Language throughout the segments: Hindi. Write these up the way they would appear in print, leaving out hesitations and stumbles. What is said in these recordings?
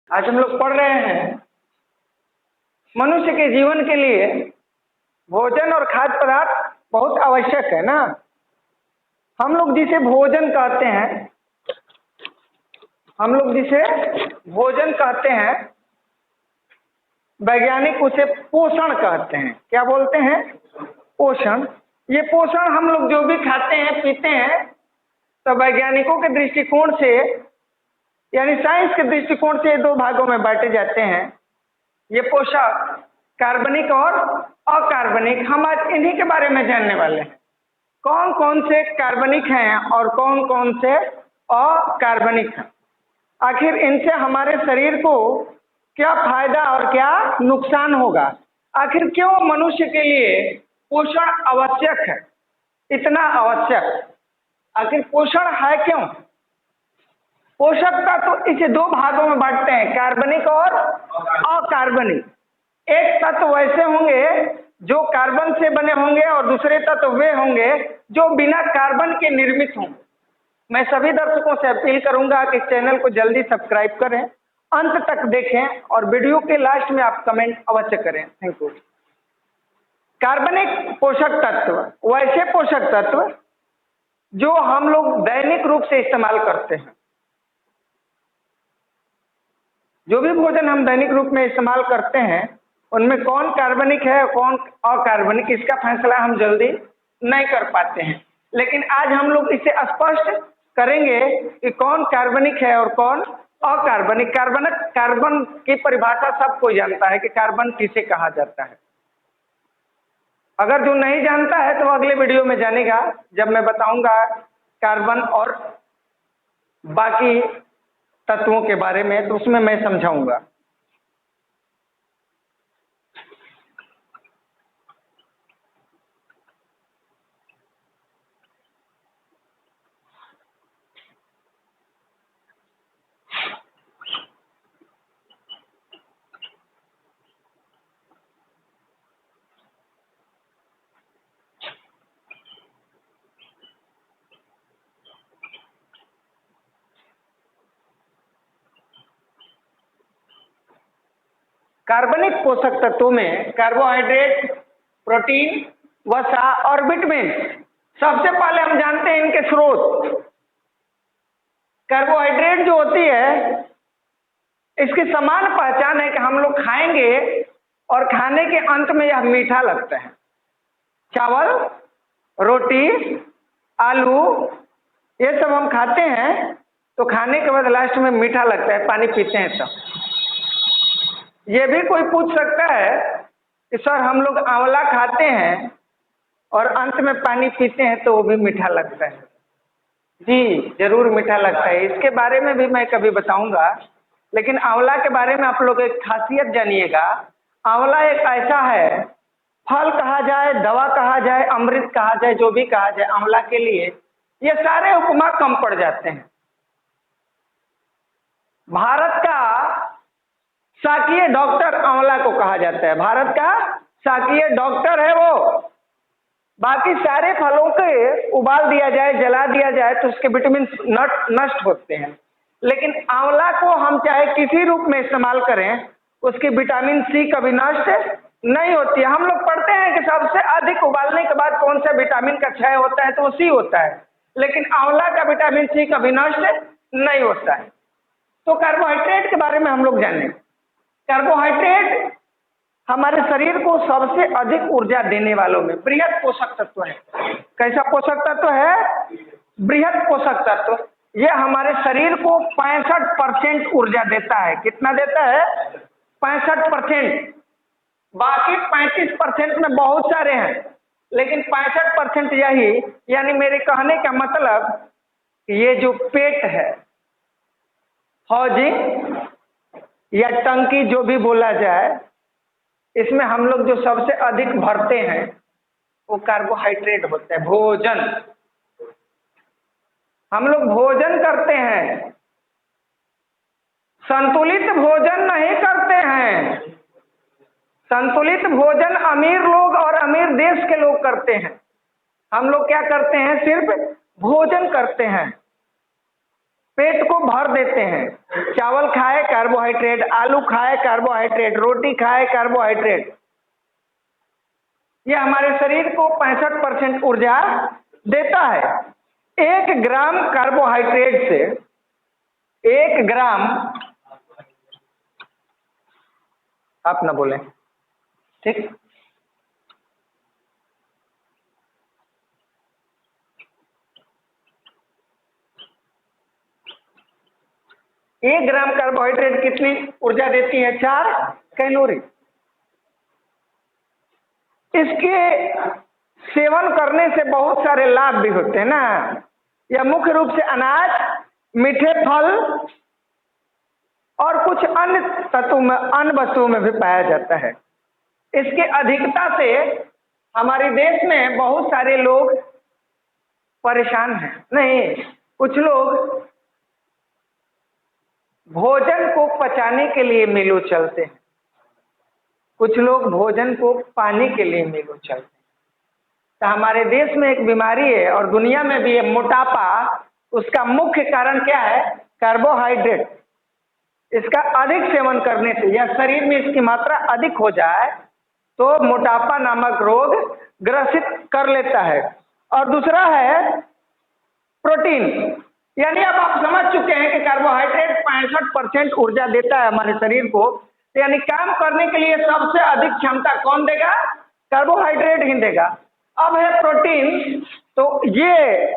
आज हम लोग पढ़ रहे हैं मनुष्य के जीवन के लिए भोजन और खाद्य पदार्थ बहुत आवश्यक है ना। हम लोग जिसे भोजन कहते हैं, वैज्ञानिक उसे पोषण कहते हैं। क्या बोलते हैं? पोषण। ये पोषण हम लोग जो भी खाते हैं पीते हैं, तो वैज्ञानिकों के दृष्टिकोण से यानी साइंस के दृष्टिकोण से दो भागों में बांटे जाते हैं। ये पोषक कार्बनिक और अकार्बनिक। हम आज इन्हीं के बारे में जानने वाले हैं, कौन कौन से कार्बनिक हैं और कौन कौन से अकार्बनिक हैं। आखिर इनसे हमारे शरीर को क्या फायदा और क्या नुकसान होगा। आखिर क्यों मनुष्य के लिए पोषण आवश्यक है, इतना आवश्यक। आखिर पोषण है क्यों? पोषक तत्व तो इसे दो भागों में बांटते हैं, कार्बनिक और अकार्बनिक। एक तत्व वैसे होंगे जो कार्बन से बने होंगे और दूसरे तत्व वे होंगे जो बिना कार्बन के निर्मित होंगे। मैं सभी दर्शकों से अपील करूंगा कि चैनल को जल्दी सब्सक्राइब करें, अंत तक देखें और वीडियो के लास्ट में आप कमेंट अवश्य करें। Thank you. कार्बनिक पोषक तत्व वैसे पोषक तत्व जो हम लोग दैनिक रूप से इस्तेमाल करते हैं। जो भी भोजन हम दैनिक रूप में इस्तेमाल करते हैं उनमें कौन कार्बनिक है कौन अकार्बनिक, इसका फैसला हम जल्दी नहीं कर पाते हैं। लेकिन आज हम लोग इसे स्पष्ट करेंगे कि कौन कार्बनिक है और कौन अकार्बनिक। कार्बन की परिभाषा सबको जानता है कि कार्बन किसे कहा जाता है। अगर जो नहीं जानता है तो अगले वीडियो में जानेगा, जब मैं बताऊंगा कार्बन और बाकी तत्वों के बारे में, तो उसमें मैं समझाऊंगा। कार्बनिक पोषक तत्वों में कार्बोहाइड्रेट, प्रोटीन, वसा और विटामिन। सबसे पहले हम जानते हैं इनके स्रोत। कार्बोहाइड्रेट जो होती है, इसकी समान पहचान है कि हम लोग खाएंगे और खाने के अंत में यह मीठा लगता है। चावल, रोटी, आलू, ये सब हम खाते हैं तो खाने के बाद लास्ट में मीठा लगता है, पानी पीते हैं तब। ये भी कोई पूछ सकता है कि सर हम लोग आंवला खाते हैं और अंत में पानी पीते हैं तो वो भी मीठा लगता है। जी जरूर मीठा लगता है, इसके बारे में भी मैं कभी बताऊंगा। लेकिन आंवला के बारे में आप लोग एक खासियत जानिएगा। आंवला एक ऐसा है, फल कहा जाए, दवा कहा जाए, अमृत कहा जाए, जो भी कहा जाए, आंवला के लिए ये सारे उपमा कम पड़ जाते हैं। भारत का शाकीय डॉक्टर आंवला को कहा जाता है। भारत का शाकीय डॉक्टर है वो। बाकी सारे फलों के उबाल दिया जाए, जला दिया जाए तो उसके विटामिन नष्ट होते हैं, लेकिन आंवला को हम चाहे किसी रूप में इस्तेमाल करें, उसकी विटामिन सी कभी नष्ट नहीं होती है। हम लोग पढ़ते हैं कि सबसे अधिक उबालने के बाद कौन सा विटामिन का क्षय होता है, तो वो सी होता है, लेकिन आंवला का विटामिन सी कभी नष्ट नहीं होता है। तो कार्बोहाइड्रेट के बारे में हम लोग जानें। कार्बोहाइड्रेट हमारे शरीर को सबसे अधिक ऊर्जा देने वालों में बृहद पोषक तत्व है। कैसा पोषक तत्व है? बृहद पोषक तत्व। यह हमारे शरीर को 65% ऊर्जा देता है। कितना देता है? 65%। बाकी 35% में बहुत सारे हैं, लेकिन 65% यही, यानी मेरे कहने का मतलब ये जो पेट है, हौजिंग या टंकी जो भी बोला जाए, इसमें हम लोग जो सबसे अधिक भरते हैं वो कार्बोहाइड्रेट होता है। भोजन, हम लोग भोजन करते हैं, संतुलित भोजन नहीं करते हैं। संतुलित भोजन अमीर लोग और अमीर देश के लोग करते हैं। हम लोग क्या करते हैं? सिर्फ भोजन करते हैं। पेट को भर देते हैं। चावल खाए कार्बोहाइड्रेट, आलू खाए कार्बोहाइड्रेट, रोटी खाए कार्बोहाइड्रेट। ये हमारे शरीर को 65% ऊर्जा देता है। 1 ग्राम कार्बोहाइड्रेट से 1 ग्राम, आप ना बोलें, ठीक, 1 ग्राम कार्बोहाइड्रेट कितनी ऊर्जा देती है? 4 कैलोरी। इसके सेवन करने से बहुत सारे लाभ भी होते हैं ना। यह मुख्य रूप से अनाज, मीठे फल और कुछ अन्य तत्वों में, अन्य वस्तुओं में भी पाया जाता है। इसके अधिकता से हमारे देश में बहुत सारे लोग परेशान हैं। नहीं, कुछ लोग भोजन को पचाने के लिए मीलों चलते हैं, कुछ लोग भोजन को पाने के लिए मीलों चलते हैं। तो हमारे देश में एक बीमारी है और दुनिया में भी है, मोटापा। उसका मुख्य कारण क्या है? कार्बोहाइड्रेट। इसका अधिक सेवन करने से या शरीर में इसकी मात्रा अधिक हो जाए तो मोटापा नामक रोग ग्रसित कर लेता है। और दूसरा है प्रोटीन। यानी अब आप समझ चुके हैं कि कार्बोहाइड्रेट 65% ऊर्जा देता है हमारे शरीर को। यानी काम करने के लिए सबसे अधिक क्षमता कौन देगा? कार्बोहाइड्रेट ही देगा। अब है प्रोटीन। तो ये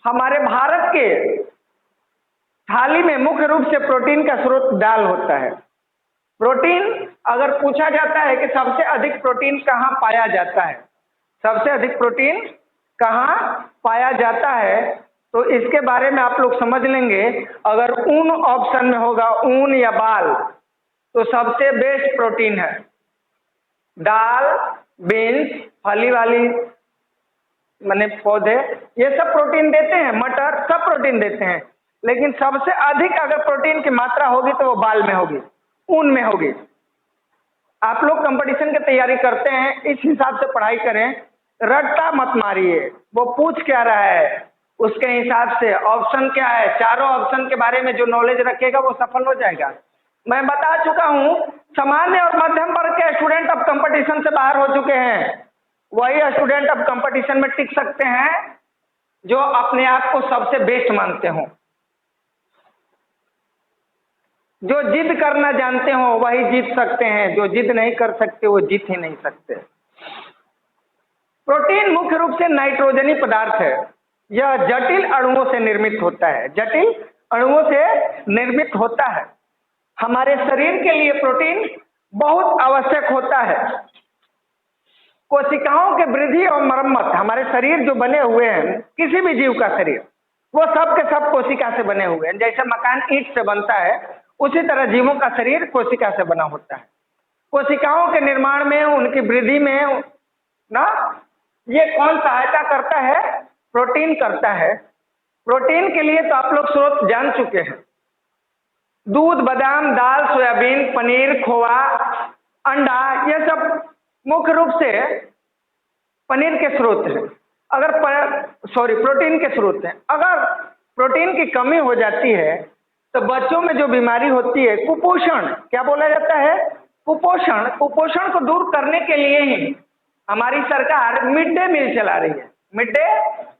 हमारे भारत के थाली में मुख्य रूप से प्रोटीन का स्रोत दाल होता है। प्रोटीन, अगर पूछा जाता है कि सबसे अधिक प्रोटीन कहाँ पाया जाता है, सबसे अधिक प्रोटीन कहाँ पाया जाता है, तो इसके बारे में आप लोग समझ लेंगे। अगर ऊन ऑप्शन में होगा, ऊन या बाल, तो सबसे बेस्ट प्रोटीन है दाल, बीन्स, फली वाली माने पौधे, ये सब प्रोटीन देते हैं। मटर, सब प्रोटीन देते हैं। लेकिन सबसे अधिक अगर प्रोटीन की मात्रा होगी तो वो बाल में होगी, ऊन में होगी। आप लोग कंपटीशन की तैयारी करते हैं, इस हिसाब से पढ़ाई करें। रट्टा मत मारिए, वो पूछ क्या रहा है उसके हिसाब से ऑप्शन क्या है, चारों ऑप्शन के बारे में जो नॉलेज रखेगा वो सफल हो जाएगा। मैं बता चुका हूं, सामान्य और मध्यम वर्ग के स्टूडेंट अब कंपटीशन से बाहर हो चुके हैं। वही स्टूडेंट अब कंपटीशन में टिक सकते हैं जो अपने आप को सबसे बेस्ट मानते हो, जो जिद करना जानते हो वही जीत सकते हैं, जो जिद नहीं कर सकते वो जीत ही नहीं सकते। प्रोटीन मुख्य रूप से नाइट्रोजनी पदार्थ है। यह जटिल अणुओं से निर्मित होता है, जटिल अणुओं से निर्मित होता है। हमारे शरीर के लिए प्रोटीन बहुत आवश्यक होता है। कोशिकाओं के वृद्धि और मरम्मत, हमारे शरीर जो बने हुए हैं, किसी भी जीव का शरीर, वो सब के सब कोशिका से बने हुए हैं। जैसे मकान ईंट से बनता है, उसी तरह जीवों का शरीर कोशिका से बना होता है। कोशिकाओं के निर्माण में, उनकी वृद्धि में ना, ये कौन सहायता करता है? प्रोटीन करता है। प्रोटीन के लिए तो आप लोग स्रोत जान चुके हैं। दूध, बादाम, दाल, सोयाबीन, पनीर, खोआ, अंडा, ये सब मुख्य रूप से पनीर के स्रोत हैं। प्रोटीन के स्रोत हैं। अगर प्रोटीन की कमी हो जाती है तो बच्चों में जो बीमारी होती है, कुपोषण, क्या बोला जाता है? कुपोषण। कुपोषण को दूर करने के लिए ही हमारी सरकार मिड डे मील चला रही है, मिड डे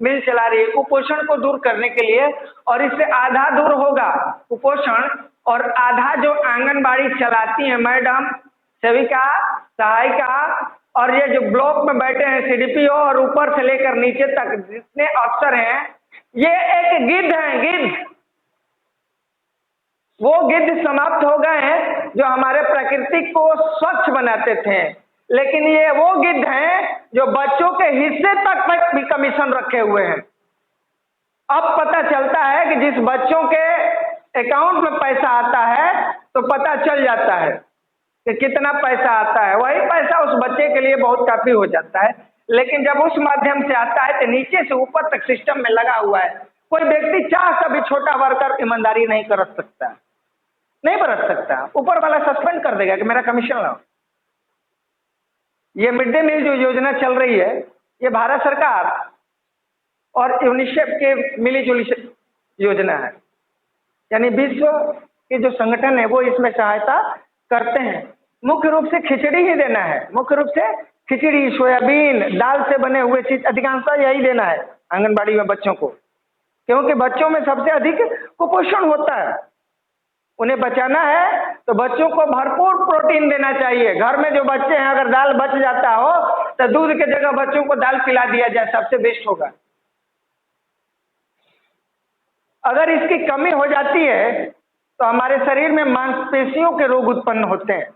मील चला रही है कुपोषण को दूर करने के लिए। और इससे आधा दूर होगा कुपोषण और आधा जो आंगनबाड़ी चलाती है मैडम, सेविका, सहायिका और ये जो ब्लॉक में बैठे हैं सीडीपीओ और ऊपर से लेकर नीचे तक जितने अफसर हैं, ये एक गिद्ध हैं, गिद्ध। वो गिद्ध समाप्त हो गए हैं जो हमारे प्रकृति को स्वच्छ बनाते थे। लेकिन ये वो गिद्ध हैं जो बच्चों के हिस्से तक भी कमीशन रखे हुए हैं। अब पता चलता है कि जिस बच्चों के अकाउंट में पैसा आता है तो पता चल जाता है कि कितना पैसा आता है। वही पैसा उस बच्चे के लिए बहुत काफी हो जाता है। लेकिन जब उस माध्यम से आता है तो नीचे से ऊपर तक सिस्टम में लगा हुआ है। कोई व्यक्ति चाह कभी छोटा वर्कर ईमानदारी नहीं कर सकता, नहीं बरत सकता। ऊपर वाला सस्पेंड कर देगा कि मेरा कमीशन लाओ। ये मिड डे मील जो योजना चल रही है, ये भारत सरकार और यूनिसेफ के मिली जुली योजना है, यानी विश्व के जो संगठन है वो इसमें सहायता करते हैं। मुख्य रूप से खिचड़ी ही देना है, मुख्य रूप से खिचड़ी, सोयाबीन, दाल से बने हुए चीज अधिकांशतः यही देना है आंगनबाड़ी में बच्चों को, क्योंकि बच्चों में सबसे अधिक कुपोषण होता है। उन्हें बचाना है तो बच्चों को भरपूर प्रोटीन देना चाहिए। घर में जो बच्चे हैं अगर दाल बच जाता हो तो दूध की जगह बच्चों को दाल पिला दिया जाए, सबसे बेस्ट होगा। अगर इसकी कमी हो जाती है तो हमारे शरीर में मांसपेशियों के रोग उत्पन्न होते हैं।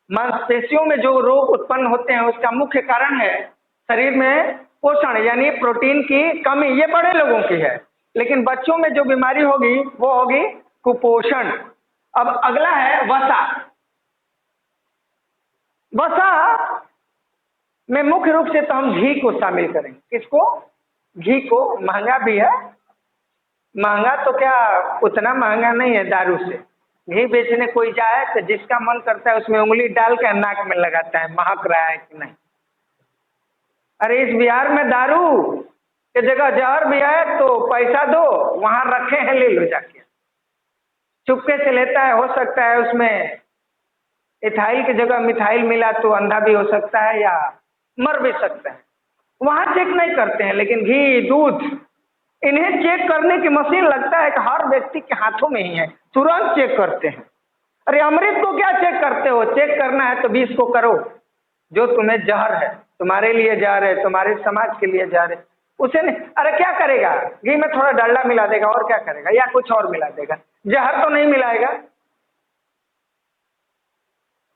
मांसपेशियों में जो रोग उत्पन्न होते हैं उसका मुख्य कारण है शरीर में पोषण यानी प्रोटीन की कमी। ये बड़े लोगों की है, लेकिन बच्चों में जो बीमारी होगी वो होगी कुपोषण। अब अगला है वसा। वसा में मुख्य रूप से तो हम घी को शामिल करेंगे। किसको? घी को। महंगा भी है, महंगा तो क्या उतना महंगा नहीं है दारू से। घी बेचने कोई जाए तो जिसका मन करता है उसमें उंगली डाल के नाक में लगाता है, महक रहा है कि नहीं। अरे इस बिहार में दारू के जगह जहर भी है तो पैसा दो, वहां रखे हैं, ले लो जाके। चुपके से लेता है, हो सकता है उसमें इथाइल की जगह मिथाइल मिला तो अंधा भी हो सकता है या मर भी सकता है। वहां चेक नहीं करते हैं, लेकिन घी, दूध, इन्हें चेक करने की मशीन लगता है कि हर व्यक्ति के हाथों में ही है, तुरंत चेक करते हैं। अरे अमृत को क्या चेक करते हो? चेक करना है तो विष को करो, जो तुम्हें जहर है, तुम्हारे लिए जहर है, तुम्हारे समाज के लिए जहर है, उसे नहीं। अरे क्या करेगा? घी में थोड़ा डालडा मिला देगा और क्या करेगा, या कुछ और मिला देगा, जहर तो नहीं मिलाएगा।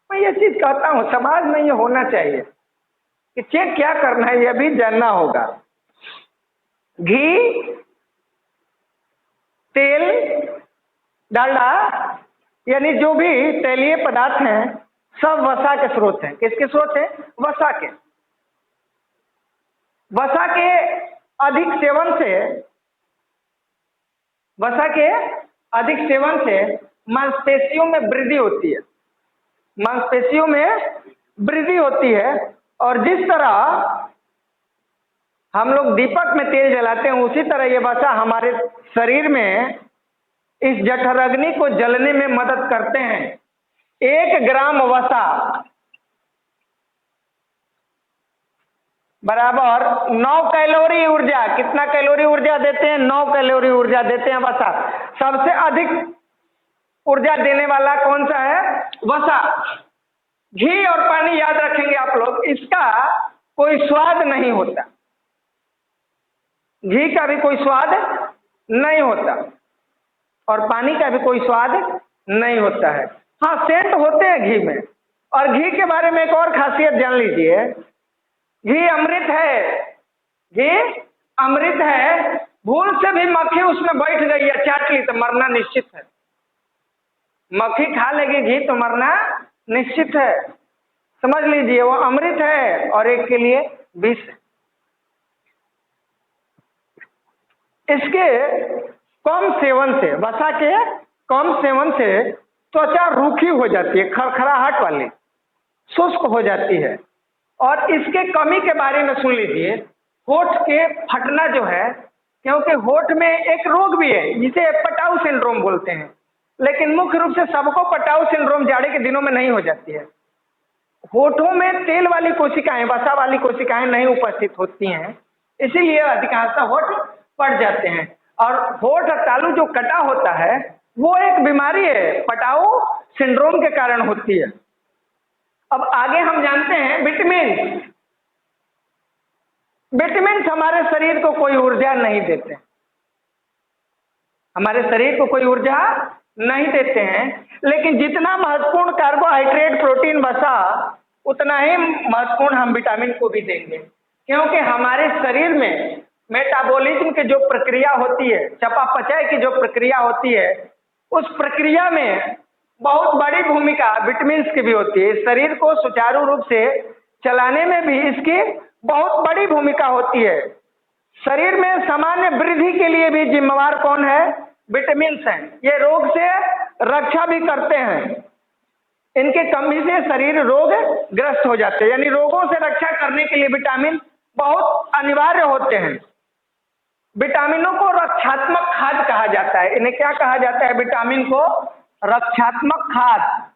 मैं ये चीज कहता हूं समाज में ये होना चाहिए कि चेक क्या करना है यह भी जानना होगा। घी, तेल, डालडा यानी जो भी तैलीय पदार्थ हैं सब वसा के स्रोत हैं। किसके स्रोत हैं? वसा के। वसा के अधिक सेवन से, वसा के अधिक सेवन से मांसपेशियों में वृद्धि होती है, मांसपेशियों में वृद्धि होती है। और जिस तरह हम लोग दीपक में तेल जलाते हैं उसी तरह ये वसा हमारे शरीर में इस जठराग्नि को जलने में मदद करते हैं। 1 ग्राम वसा बराबर 9 कैलोरी ऊर्जा। कितना कैलोरी ऊर्जा देते हैं? 9 कैलोरी ऊर्जा देते हैं वसा। सबसे अधिक ऊर्जा देने वाला कौन सा है? वसा। घी और पानी याद रखेंगे आप लोग, इसका कोई स्वाद नहीं होता, घी का भी कोई स्वाद नहीं होता और पानी का भी कोई स्वाद नहीं होता है। हाँ, सेंट होते हैं घी में। और घी के बारे में एक और खासियत जान लीजिए, घी अमृत है, घी अमृत है। भूल से भी मक्खी उसमें बैठ गई या चाट ली तो मरना निश्चित है। मक्खी खा लेगी घी तो मरना निश्चित है। समझ लीजिए वो अमृत है और एक के लिए विष है। इसके कम सेवन से, वसा के कम सेवन से त्वचा रूखी हो जाती है, खरखराहट वाली, शुष्क हो जाती है। और इसके कमी के बारे में सुन लीजिए, होठ के फटना जो है, क्योंकि होठ में एक रोग भी है जिसे पटाऊ सिंड्रोम बोलते हैं, लेकिन मुख्य रूप से सबको पटाऊ सिंड्रोम जाड़े के दिनों में नहीं हो जाती है। होठों में तेल वाली कोशिकाएं, वसा वाली कोशिकाएं नहीं उपस्थित होती हैं, इसीलिए अधिकांशतः होठ पड़ जाते हैं। और होठ तालू जो कटा होता है वो एक बीमारी है, पटाऊ सिंड्रोम के कारण होती है। अब आगे हम जानते हैं विटामिन। विटामिन हमारे शरीर को कोई ऊर्जा नहीं देते, हमारे शरीर को कोई ऊर्जा नहीं देते हैं, लेकिन जितना महत्वपूर्ण कार्बोहाइड्रेट, प्रोटीन, वसा, उतना ही महत्वपूर्ण हम विटामिन को भी देंगे। क्योंकि हमारे शरीर में मेटाबॉलिज्म की जो प्रक्रिया होती है, चयापचय की जो प्रक्रिया होती है, उस प्रक्रिया में बहुत बड़ी भूमिका विटामिन की भी होती है। शरीर को सुचारू रूप से चलाने में भी इसकी बहुत बड़ी भूमिका होती है। शरीर में सामान्य वृद्धि के लिए भी जिम्मेवार कौन है? विटामिन हैं। ये रोग से रक्षा भी करते हैं, इनके कमी से शरीर रोग ग्रस्त हो जाते हैं, यानी रोगों से रक्षा करने के लिए विटामिन बहुत अनिवार्य होते हैं। विटामिनों को रक्षात्मक खाद कहा जाता है। इन्हें क्या कहा जाता है? विटामिन को रक्षात्मक खाद।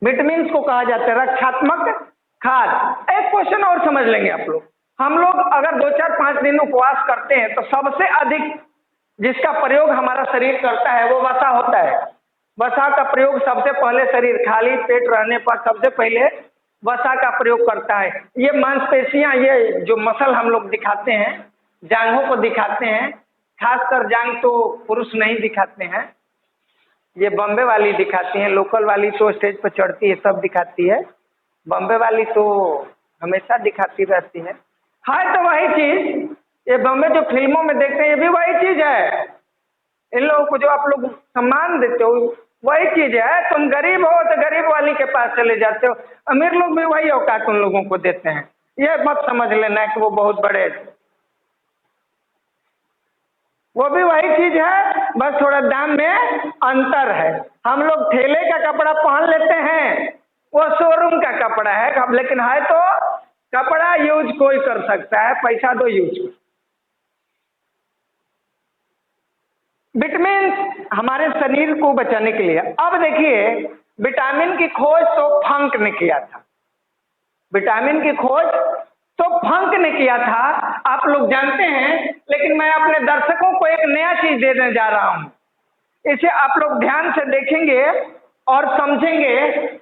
विटामिन को कहा जाता है रक्षात्मक खाद। एक क्वेश्चन और समझ लेंगे आप लोग। हम लोग अगर 2-4-5 दिन उपवास करते हैं तो सबसे अधिक जिसका प्रयोग हमारा शरीर करता है वो वसा होता है। वसा का प्रयोग सबसे पहले शरीर खाली पेट रहने पर सबसे पहले वसा का प्रयोग करता है। ये मांसपेशियां, ये जो मसल हम लोग दिखाते हैं, जांघों को दिखाते हैं, खासकर जांघ तो पुरुष नहीं दिखाते हैं, ये बॉम्बे वाली दिखाती है। लोकल वाली तो स्टेज पर चढ़ती है, सब दिखाती है। बॉम्बे वाली तो हमेशा दिखाती रहती है। तो वही चीज, ये बॉम्बे जो फिल्मों में देखते हैं ये भी वही चीज है। इन लोगों को जो आप लोग सम्मान देते हो वही चीज है। तुम गरीब हो तो गरीब वाली के पास चले जाते हो, अमीर लोग भी वही औकात उन लोगों को देते हैं। ये मत समझ लेना कि वो बहुत बड़े, वो भी वही चीज है, बस थोड़ा दाम में अंतर है। हम लोग ठेले का कपड़ा पहन लेते हैं, वो शोरूम का कपड़ा है, लेकिन है तो कपड़ा यूज कोई कर सकता है, पैसा दो यूज। विटामिन हमारे शरीर को बचाने के लिए। अब देखिए, विटामिन की खोज तो फंक ने किया था। विटामिन की खोज तो फंक ने किया था, आप लोग जानते हैं। लेकिन मैं अपने दर्शकों को एक नया चीज देने जा रहा हूं, इसे आप लोग ध्यान से देखेंगे और समझेंगे।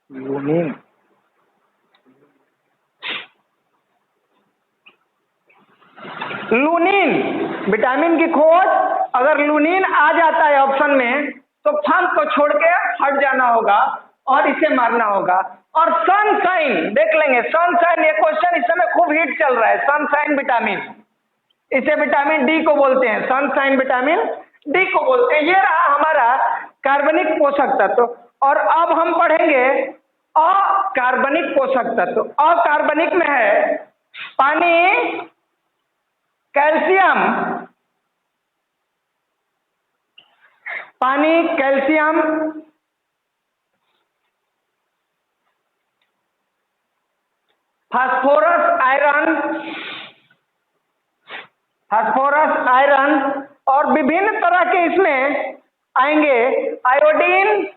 लूनीन, लूनीन विटामिन की खोज, अगर लूनीन आ जाता है ऑप्शन में तो फंक को छोड़ के हट जाना होगा और इसे मारना होगा। और सनशाइन देख लेंगे। सनशाइन, ये क्वेश्चन इस समय खूब हिट चल रहा है। सनशाइन विटामिन, इसे विटामिन डी को बोलते हैं। सनशाइन विटामिन डी को बोलते हैं। ये रहा हमारा कार्बनिक पोषक तत्व। और अब हम पढ़ेंगे अकार्बनिक पोषक तत्व। अकार्बनिक में है पानी, कैल्शियम, पानी, calcium, phosphorus, iron, phosphorus, iron और विभिन्न तरह के इसमें आएंगे, आयोडीन,